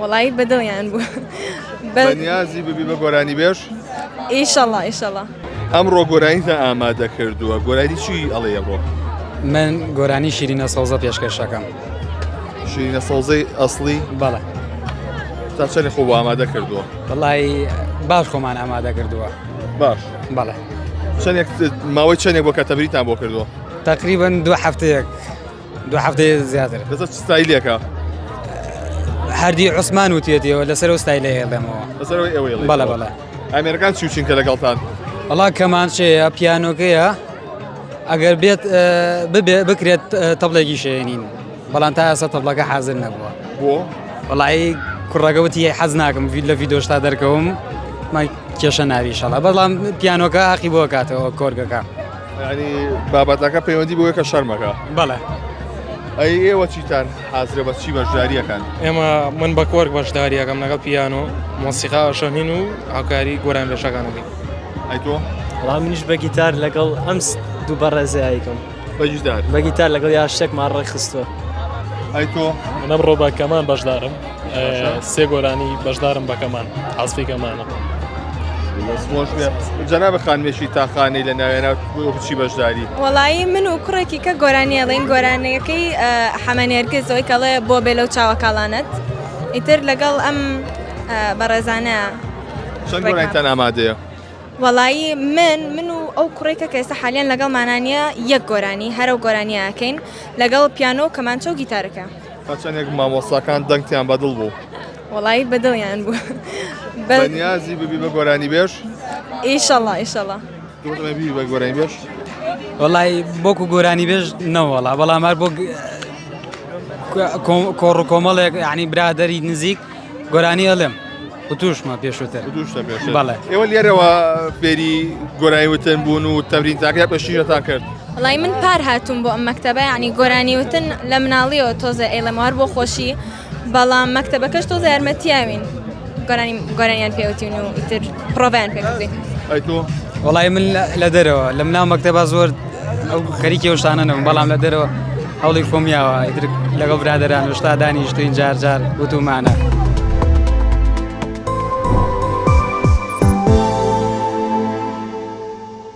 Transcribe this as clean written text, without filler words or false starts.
وڵی بەدڵیان بوو بەنیازی ببی بە گۆرانی بێژ ئیشەڵڵا ئیشەڵڵا. ئەمڕۆ گۆرانیتە ئامادە کردووە گۆرانی چی ئەڵێ ئەمڕۆ؟ من گۆرانی شیرینە سەوزە پێشکەشەکەم. شیرینە سەوزەی ئەسڵی؟ بەڵێ. تا چەندی خۆ ئامادە کردووە؟ وەڵی باش خۆمان ئامادە کردووە. باش. بەڵێ. چەندێک ماوەی چەندێک بۆ کاتەبریتان بۆ کردووە؟ تقریبا دو هەفتەیە زیاتر. دەزە ستایلێکە؟ هەردی عوسمان وتێتەوە لەسەر ستایلە هێڵێمەوە. لەسەرەوەی ئەوەی بەڵێ بەڵێ. ئەمریکان چی چینکە لەگەڵتان؟ وەڵا کەمانچەیە پیانۆکەیە ئەگەر بێت بکرێت تەبلێکی شێنین بەڵام تا ئێستا تەبلەکە حازر نەبووە. بۆ؟ وەڵی کوڕەکەوتی حەز ناکەم لە ڤیدۆشتا دەرکەوم مای کێشە ناوی شەڵا بەڵام پیانۆکە ئاخی بۆ کاتەوە کۆرگەکە. ینی بابەتەکە پەیوەندی بۆیە کە شەرمەکە. بەڵێ. ئەی ئێوە چیتان حازرە بە چی بەشداریەکان؟ ئێمە من بە کۆرگ بەشداریەکەم لەگەڵ پیانۆ مۆسیقا ئەشەمین و هاوکاری گۆران بێشەکانەکەی. ئەی تۆ؟ وەڵام منیش بە گیتار لەگەڵ ئەم دوو بەڕێزایکەم. بەگیتار؟ بە گیتار لەگەڵ یا شتێکمان ڕێکخستووە. ئەی تۆ؟ من ئەمڕۆ بە کەمان بەشدارم سێ گۆرانی بەشدارم بە کەمان حەزفی کەمانە. جەنابە خانمێشی تاخانەی لە ناوێنە چی بەشداری؟ وەڵایی من و کوڕێکی کە گۆرانی ئەڵێن گۆرانەکەی حەمەنێرگزەوەی کەڵێ بۆ بێ لەو چاوەکاڵانت ئیتر لەگەڵ ئەم بەڕێزانە. چەند گۆرانیتان ئامادەیە؟ وەڵایی من و ئەو کوڕێکە کە ئێستا حالیان لەگەڵ مانانیە یەک گۆرانی هەرە و گۆرانیەکەین لەگەڵ پیانۆ کەمانچە و گیتارەکە. تا چەندێک مامۆستاکان دەنگتیان بەدڵ بوو؟ وەڵایی بەدڵیان بوو. بەنیازی ببی بە گۆرانی بێژ؟ ئیشەڵڵا ئیشەڵڵا. دوتمە بی بە گۆرانی بێژ؟ وەڵی بۆکو گۆرانی بێژ نەوەڵا بەڵام هەر بۆ کۆڕ و کۆمەڵێک ینی برادەری نزیک گۆرانی ئەڵێم و توشمە پێشووتر. دووشتە پێش. بەڵێ. ئێوە لێرەوە فێری گۆرانی وتن بوون و تەمرین تاکە پێشیرەتان کرد؟ وڵی من پار هاتووم بۆ ئەم مەکتەبە ینی گۆرانی وتن لە مناڵیەوە تۆزە ئێڵەمەوار بۆ خۆشی بەڵام مەکتەبەکەش تۆزە یارمەتیاوین گۆرانیان پێوتین و ئیتر پرۆڤیان پێکردین. ئەی تۆ؟ وەڵی من لە دەرەوە لە مناو مەکتەبە زۆر ئەو خەریکی شتانە نەبووم بەڵام لە دەرەوە هەوڵی خۆمیاوە ئیتر لەگەڵ برادەران وشتا دانیشتوین جار وتومانە.